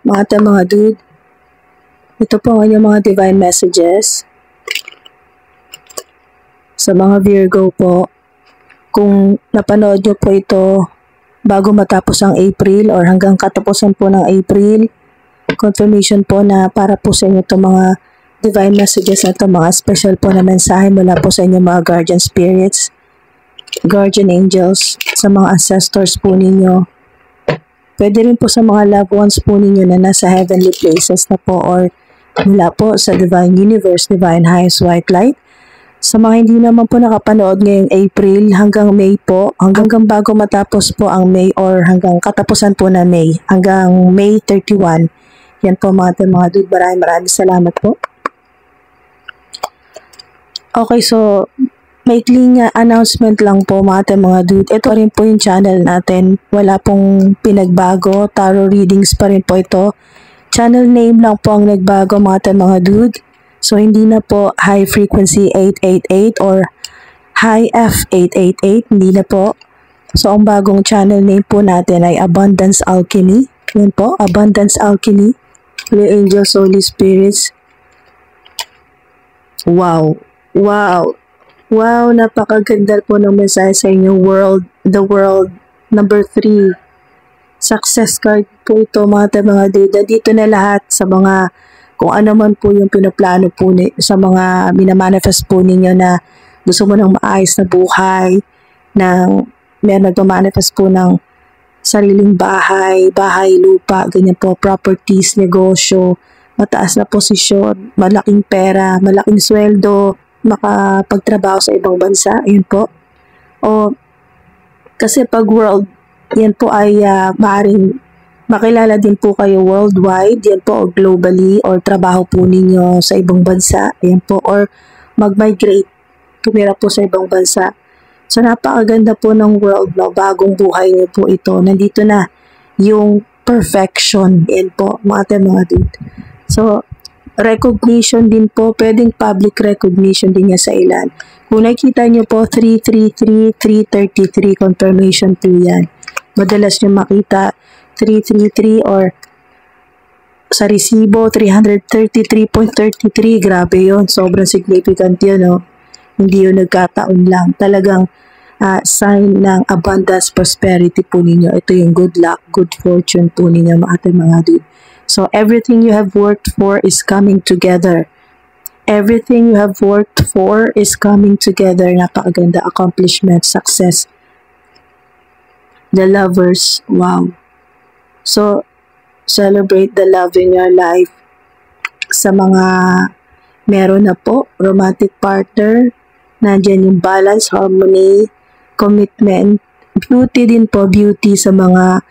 mga dude. Ito po ang inyong mga divine messages. Sa mga Virgo po, kung napanood nyo po ito bago matapos ang April or hanggang katapusan po ng April, confirmation po na para po sa inyo itong mga divine messages na ito, mga special po na mensahe mula po sa inyong mga guardian spirits, guardian angels, sa mga ancestors po ninyo. Pwede rin po sa mga loved ones po ninyo na nasa heavenly places na po or mula po sa divine universe, divine highest white light. Sa mga hindi naman po nakapanood ngayong April hanggang May po, hanggang bago matapos po ang May or hanggang katapusan po na May, hanggang May 31. Yan po mga dude, maraming salamat po. Okay, so maikling announcement lang po mga dude. Ito rin po yung channel natin. Wala pong pinagbago. Tarot readings pa rin po ito. Channel name lang po ang nagbago mga dude. So hindi na po High Frequency 888 or High F888. Hindi na po. So ang bagong channel name po natin ay Abundance Alchemy. Yan po, Abundance Alchemy. The Angels, Holy Spirits. Wow. Wow. Wow, napakaganda po ng mensahe sa inyo. The world, number 3. Success card po ito mga dude. Dito na lahat sa mga, kung ano man po yung pinaplano po sa mga minamanifest po ninyo na gusto mo ng maayos na buhay, may nagmamanifest po ng sariling bahay, lupa, ganyan po, properties, negosyo, mataas na posisyon, malaking pera, malaking sweldo, makapagtrabaho sa ibang bansa, yun po. O, kasi pag world, yan po ay maaaring makilala din po kayo worldwide, yan po, o globally, or trabaho po ninyo sa ibang bansa, yan po, or mag-migrate, tumira po sa ibang bansa. So, napakaganda po ng world, no? Bagong buhay niyo po ito. Nandito na yung perfection, yan po, mga dude. So, recognition din po, pwedeng public recognition din niya sa ilan. Kung nakikita niyo po, 333, 333, confirmation po yan. Madalas niyo makita 333 or sa resibo, 333.33, grabe yun. Sobrang significant yun, no? Hindi yun nagkataon lang. Talagang sign ng abundance, prosperity po ninyo. Ito yung good luck, good fortune po ninyo, mga dude. So, everything you have worked for is coming together. Everything you have worked for is coming together. Napakaganda. Accomplishment, success. The lovers, wow. So, celebrate the love in your life. Sa mga meron na po, romantic partner, nandyan yung balance, harmony, commitment, beauty din po, beauty sa mga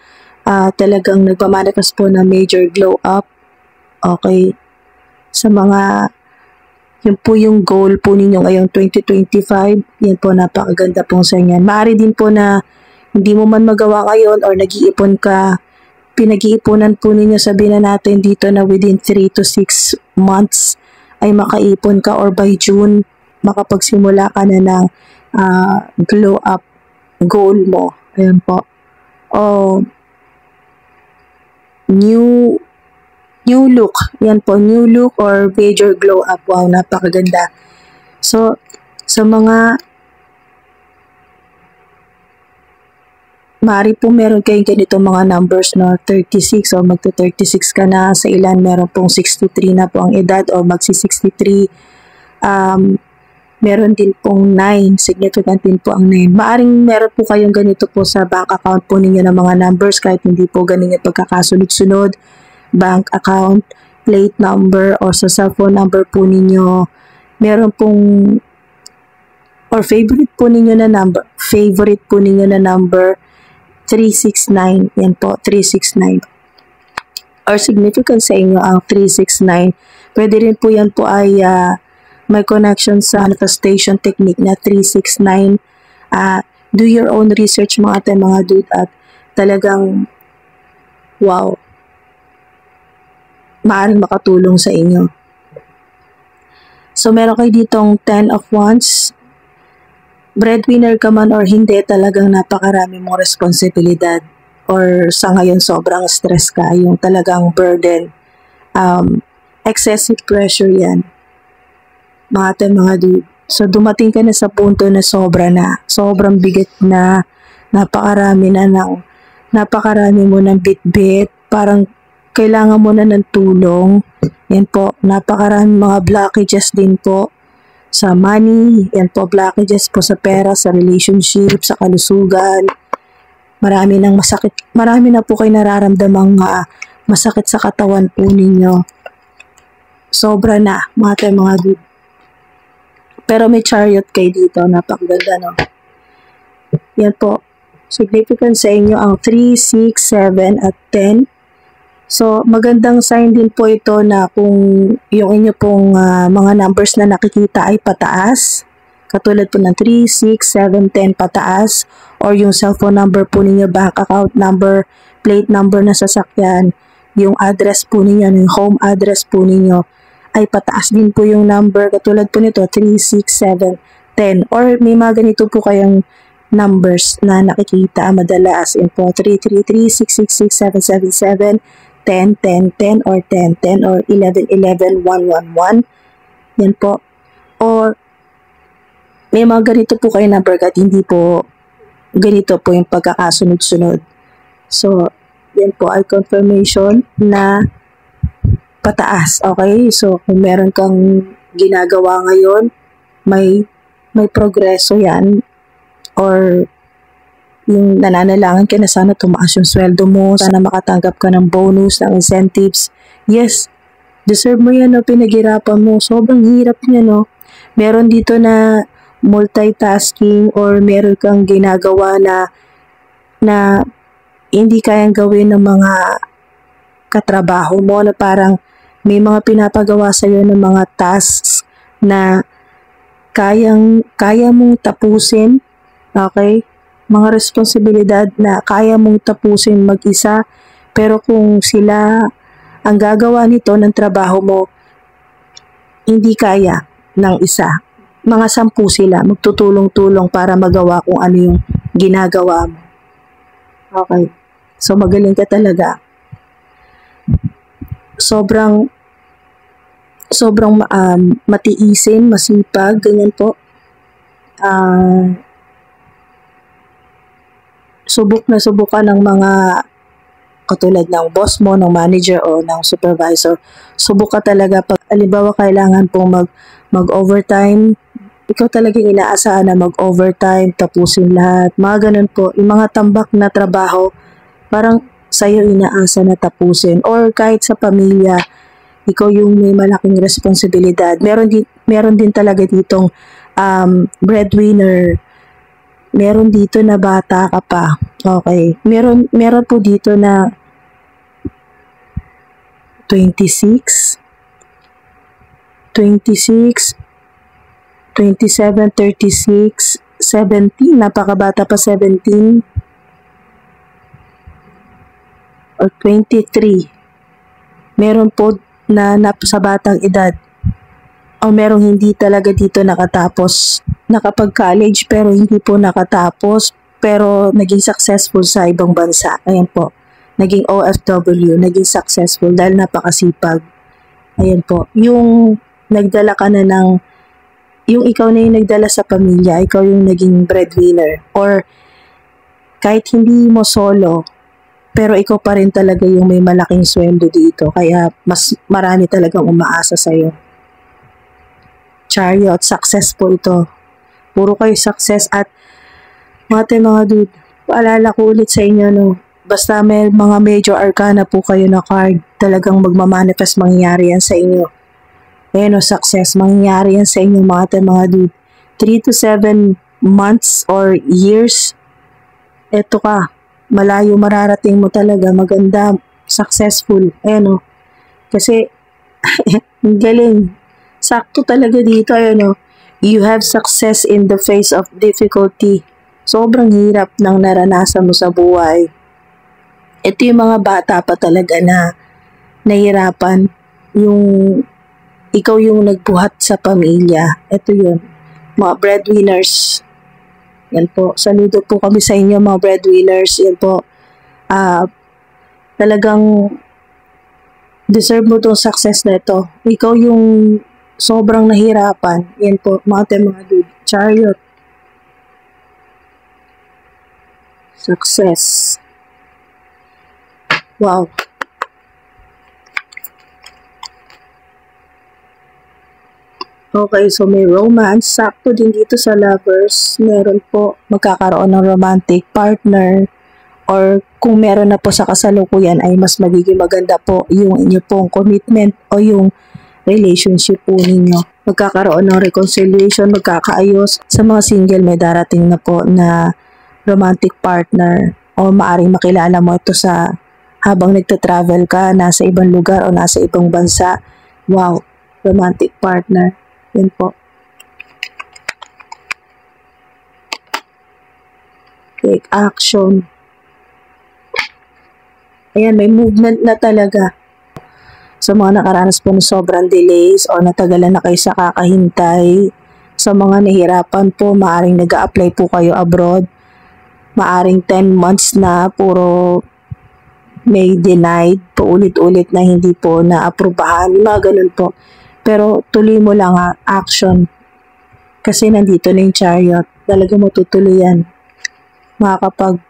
talagang nagpamanifest po na major glow up. Okay. Sa mga, yun po yung goal po ninyo ngayong 2025. Yan po, napakaganda pong sa inyo. Maaari din po na hindi mo man magawa ngayon or nag-iipon ka, pinag-iipunan po ninyo, sabihin na natin dito na within 3 to 6 months ay makaipon ka or by June, makapagsimula ka na ng glow up goal mo. Ayan po. O, new look. Yan po, new look or major glow up. Wow, napakaganda. So, sa mga maaari po meron kayong ganito mga numbers, no? 36 o magto-36 ka na. Sa ilan meron pong 63 na po ang edad o magsi-63. Meron din pong 9. Significant din po ang 9. Maaring meron po kayong ganito po sa bank account po ninyo ng mga numbers kahit hindi po ganun yung pagkakasunod-sunod. Bank account, plate number, or sa cellphone number po ninyo. Meron pong or favorite po ninyo na number, 369. Yan po, 369. Or significant sa inyo ang 369. Pwede rin po yan po ay may connection sa manifestation technique na 369. Do your own research mga dude at talagang wow, maaaring makatulong sa inyo. So meron kayo ditong 10 of Wands. Breadwinner ka man or hindi, talagang napakarami mong responsibilidad. or sa ngayon sobrang stress ka, yung talagang burden, excessive pressure yan, mga dude. So dumating ka na sa punto na sobra na, sobrang bigat na, napakarami mo ng bit-bit, parang kailangan mo na ng tulong. Yan po, napakarami mga blockages din po sa money, yan po, blockages po sa pera, sa relationship, sa kalusugan. Marami na po kayo nararamdamang masakit sa katawan po ninyo. Sobra na, mga dude. Pero may chariot kayo dito, napakaganda, no? Yan po, significant sa inyo ang 3, 6, 7, at 10. So, magandang sign din po ito na kung yung inyo pong mga numbers na nakikita ay pataas, katulad po ng 3, 6, 7, 10 pataas, or yung cellphone number po ninyo, bank account number, plate number na sasakyan, yung address po ninyo, yung home address po ninyo, ay pataas din po yung number, katulad po nito, 3, 6, 7, 10, or may mga ganito po kayong numbers na nakikita madalas, yun po, 3, 3, 3, 6, 6, 6, 7, 7, 7, 10, 10, 10, or 10, 10, or 11, 11, 1, 1, 1, yan po. Or, may mga ganito po kayo number at hindi po ganito po yung pagkakasunod-sunod. So, yan po ay confirmation na pataas, okay? So, kung meron kang ginagawa ngayon, may progreso yan, or yung nananalangin ka na sana tumaas yung sweldo mo, sana makatanggap ka ng bonus, ng incentives. Yes, deserve mo yan, no? Pinaghirapan mo. Sobrang hirap niya, no? Meron dito na multitasking, or meron kang ginagawa na hindi kayang gawin ng mga katrabaho mo, na parang may mga pinapagawa sa iyo ng mga tasks na kaya mong tapusin, okay? Mga responsibilidad na kaya mong tapusin mag-isa, pero kung sila ang gagawa nito ng trabaho mo, hindi kaya ng isa. Mga 10 sila, magtutulong-tulong para magawa kung ano yung ginagawa mo. Okay. So, magaling ka talaga. Sobrang matiisin, masipag, ganyan po. Subok na subok ka ng mga katulad ng boss mo, ng manager o ng supervisor. Subok ka talaga pag halimbawa kailangan pong mag-overtime, ikaw talaga inaasahan na mag-overtime, tapusin lahat. Mga ganun po, yung mga tambak na trabaho, parang sa'yo inaasa na tapusin. Or kahit sa pamilya, ikaw yung may malaking responsibilidad. Meron din talaga ditong breadwinner. Meron dito na bata ka pa. Okay. Meron po dito na 26, 27, 36, 17, napakabata pa 17, or 23. Meron po na sa batang edad, o merong hindi talaga dito nakatapos, nakapag-college pero hindi po nakatapos, pero naging successful sa ibang bansa. Ayan po, naging OFW, naging successful dahil napakasipag. Ayan po, yung nagdala ka na yung ikaw na yung nagdala sa pamilya, ikaw yung naging breadwinner, or kahit hindi mo solo, pero ikaw pa rin talaga yung may malaking sweldo dito, kaya mas marami talagang umaasa sa'yo. Chariot, success po ito. Puro kayo success. At mga dude, paalala ko ulit sa inyo, no, basta may mga major arcana po kayo na card, talagang magmamanifest, mangyayari yan sa inyo. Ayan o, success, mangyayari yan sa inyo mga dude. 3 to 7 months or years, eto ka, malayo mararating mo talaga, maganda, successful. Ayan o, kasi ang galing. Sakto talaga dito, ano, you have success in the face of difficulty. Sobrang hirap ng naranasan mo sa buhay. Ito yung mga bata pa talaga na nahirapan, yung ikaw yung nagbuhat sa pamilya. Ito yun, mga breadwinners. Yan po, saludo po kami sa inyo mga breadwinners. Yan po, ah, talagang deserve mo tong success na ito. Ikaw yung sobrang nahirapan. Yan po, mga dude. Chariot. Success. Wow. Okay, so may romance. Sakto din dito sa lovers. Meron po magkakaroon ng romantic partner. Or kung meron na po sa kasalukuyan ay mas magiging maganda po yung inyo pong commitment o yung relationship po ninyo. Magkakaroon ng reconciliation, magkakaayos. Sa mga single may darating na po na romantic partner o maaring makilala mo ito sa habang nagta-travel ka, nasa ibang lugar o nasa ibang bansa. Wow, romantic partner. Yan po. Take action. Ayan, may movement na talaga. Sa mga nakaranas po ng sobrang delays o natagalan na kayo sa kakahintay, sa mga nahirapan po, maaring nag-a-apply po kayo abroad. Maaring 10 months na puro may denied, paulit-ulit na hindi po na-aprobahan, mga ganun po. Pero tuloy mo lang action. Kasi nandito na yung chariot. Talaga mo tutuloy yan. Makakapag,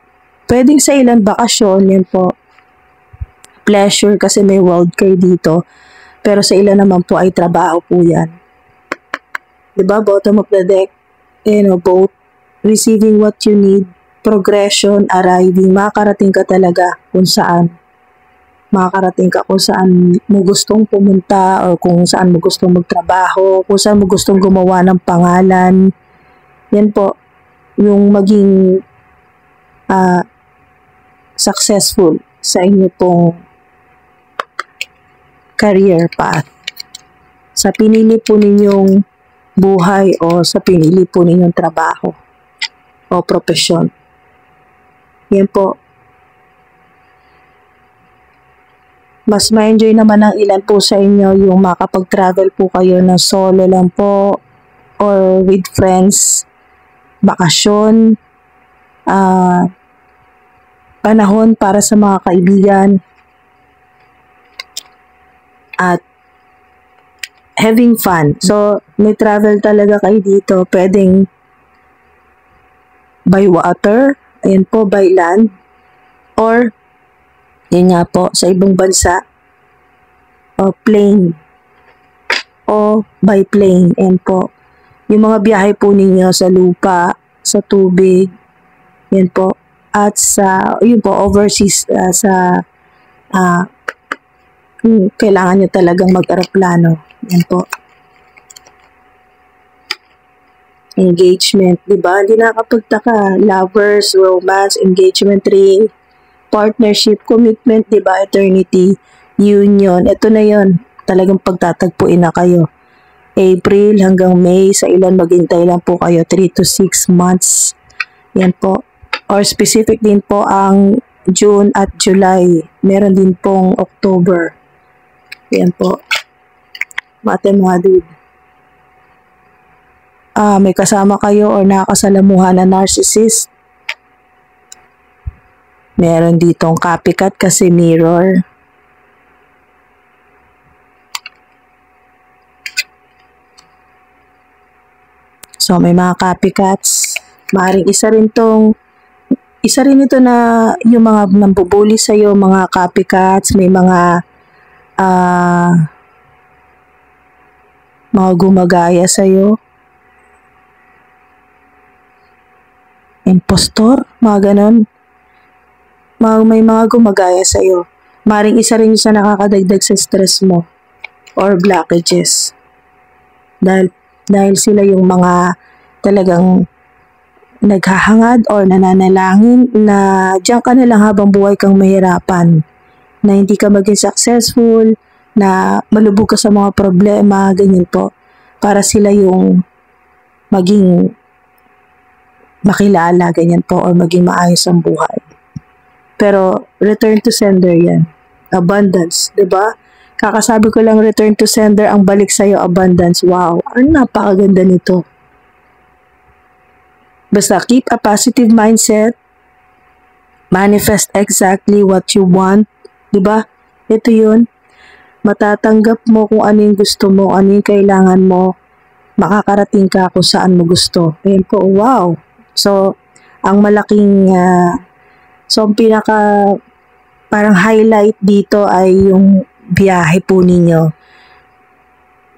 pwedeng sa ilan bakasyon, yan po. Pleasure kasi may world kayo dito. Pero sa ilan naman po ay trabaho po yan. Diba? Bottom of the deck. Both receiving what you need, progression, arriving, makakarating ka talaga kung saan. Makakarating ka kung saan mo gustong pumunta o kung saan mo gustong magtrabaho, kung saan mo gustong gumawa ng pangalan. Yan po, yung maging successful sa inyo pong career path. Sa pinili po ninyong buhay o sa pinili po ninyong trabaho o profesyon. Yan po. Mas ma-enjoy naman ng ilan po sa inyo yung makapag-travel po kayo na solo lang po or with friends, bakasyon, panahon para sa mga kaibigan, at having fun. So, may travel talaga kayo dito. Pwedeng by water, ayan po, by land, or yun nga po, sa ibang bansa, o plane, o by plane, ayan po. Yung mga biyahe po ninyo sa lupa, sa tubig, yan po, at sa, yun po, overseas, kailangan nyo talagang mag-aeroplano. Yan po. Engagement, di ba? Hindi nakakapagtaka. Lovers, romance, engagement ring, partnership, commitment, di ba? Eternity, union. Ito na yon. Talagang pagtatagpuin na kayo. April hanggang May, sa ilan maghintay lang po kayo, 3 to 6 months. Yan po. Or specific din po ang June at July. Meron din pong October. Yan po. Mga dude. May kasama kayo or nakakasalamuhan na narcissist. Meron ditong copycat kasi mirror. So, may mga copycats. Maaaring isa rin ito na yung mga nambubuli sa'yo, mga copycats, may mga gumagaya sa'yo. Impostor, mga ganon. May mga gumagaya sa'yo. Maring isa rin sa nakakadagdag sa stress mo or blockages. Dahil sila yung mga talagang naghahangad or nananalangin na diyan ka na lang habang buhay kang mahirapan. Na hindi ka maging successful, na malubog ka sa mga problema, ganyan po. Para sila yung maging makilala, ganyan po, or maging maayos ang buhay. Pero, return to sender yan. Abundance, di ba? Kakasabi ko lang, return to sender, ang balik sa'yo, abundance. Wow, ang napakaganda nito. Basta, keep a positive mindset. manifest exactly what you want. Diba? Ito yun. Matatanggap mo kung ano yung gusto mo, ano yung kailangan mo. Makakarating ka kung saan mo gusto. Ayan po, wow. So, ang malaking, ang pinaka parang highlight dito ay yung biyahe po ninyo.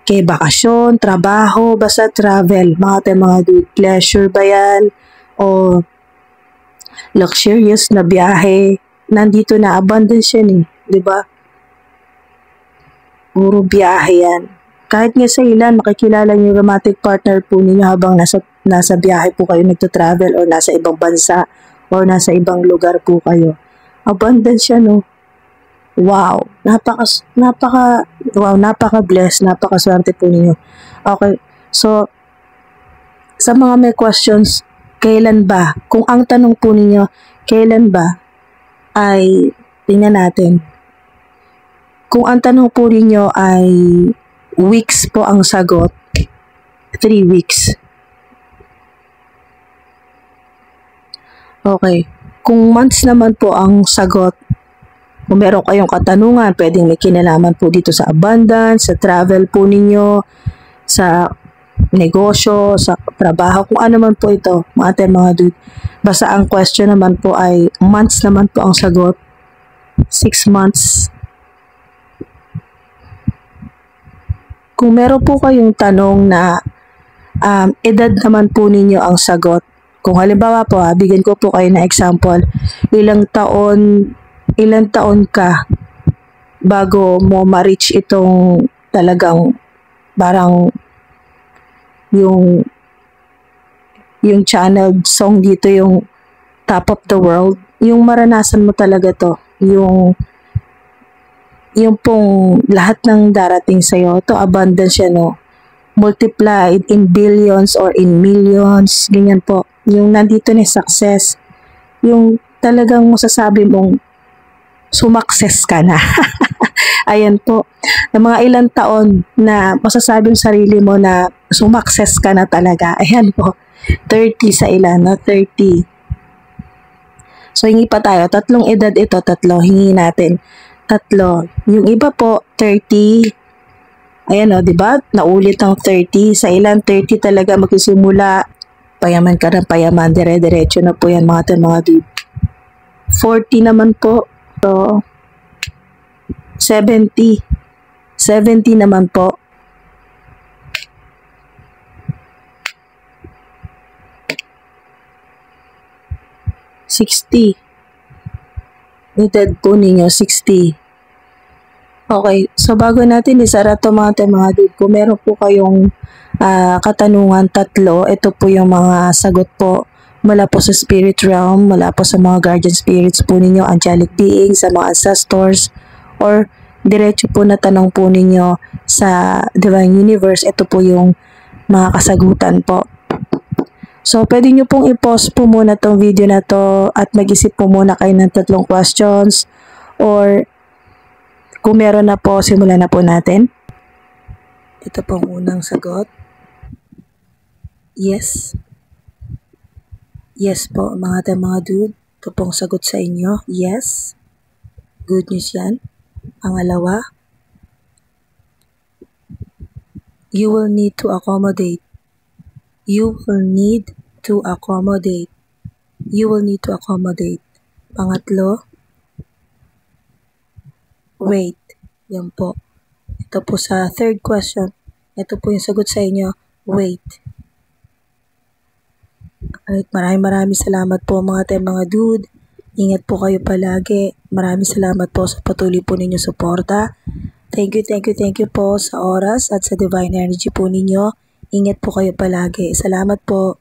Kay bakasyon, trabaho, basta travel. Mga dude, pleasure ba yan? O luxurious na biyahe? Nandito na, abundance yan eh. Diba? Puro biyahe yan. Kahit nga sa ilan, makikilala niyo yung romantic partner po ninyo habang nasa biyahe po kayo nagto-travel o nasa ibang bansa o nasa ibang lugar po kayo. Abundance yan, no? Wow, napaka-blessed, napaka-swerte po ninyo. Okay, so, sa mga may questions, kailan ba? Kung ang tanong po ninyo, kailan ba? Ay, tingnan natin. Kung ang tanong po ninyo ay weeks po ang sagot, 3 weeks. Okay, kung months naman po ang sagot, kung meron kayong katanungan, pwedeng may kinalaman po dito sa abundance, sa travel po ninyo, sa negosyo, sa trabaho, kung ano man po ito, mga dude. Basta ang question naman po ay months naman po ang sagot. 6 months. Kung meron po kayong tanong na edad naman po ninyo ang sagot. Kung halimbawa po, bigyan ko po kayo ng example, ilang taon ka bago mo ma-reach itong talagang parang yung channel song dito, yung top of the world, yung maranasan mo talaga to, yung pong lahat ng darating sa'yo, to abundance yan, no? Multiplied in billions or in millions, ganyan po. Yung nandito na success, yung talagang masasabi mong sumakses ka na. Ayan po. Ng mga ilang taon na masasabi yung sarili mo na sumakses ka na talaga. Ayan po. 30 sa ilan, no? 30. So, hingi pa tayo. 3 edad ito, 3. Hingi natin. 3. Yung iba po, 30. Ayan o, diba? Naulit ang 30. Sa ilan, 30 talaga magsisimula. Payaman ka ng payaman. Dire-diretso na po yan mga dude. 40 naman po. So, 70. 70 naman po. 60. Edad po ninyo, 60. Okay, so bago natin isara ito mga dude, kung meron po kayong katanungan 3, ito po yung mga sagot po mula po sa spirit realm, mula po sa mga guardian spirits po ninyo, angelic beings, sa mga ancestors, or diretso po na tanong po ninyo sa divine universe. Ito po yung mga kasagutan po. So, pwede nyo pong i-pause po muna tong video na to at mag-isip po muna kayo ng 3 questions, or kung meron na po, simulan na po natin. Ito pong unang sagot. Yes. Yes po, mga dude. Ito pong sagot sa inyo. Yes. Good news yan. Pangalawa, you will need to accommodate. You will need to accommodate. You will need to accommodate. Pangatlo, wait. Yan po. Ito po sa 3rd question. Ito po yung sagot sa inyo. Wait. Alright, maraming salamat po mga dude. Ingat po kayo palagi. Maraming salamat po sa patuloy po ninyo suporta. Thank you po sa oras at sa divine energy po ninyo. Ingat po kayo palagi. Salamat po.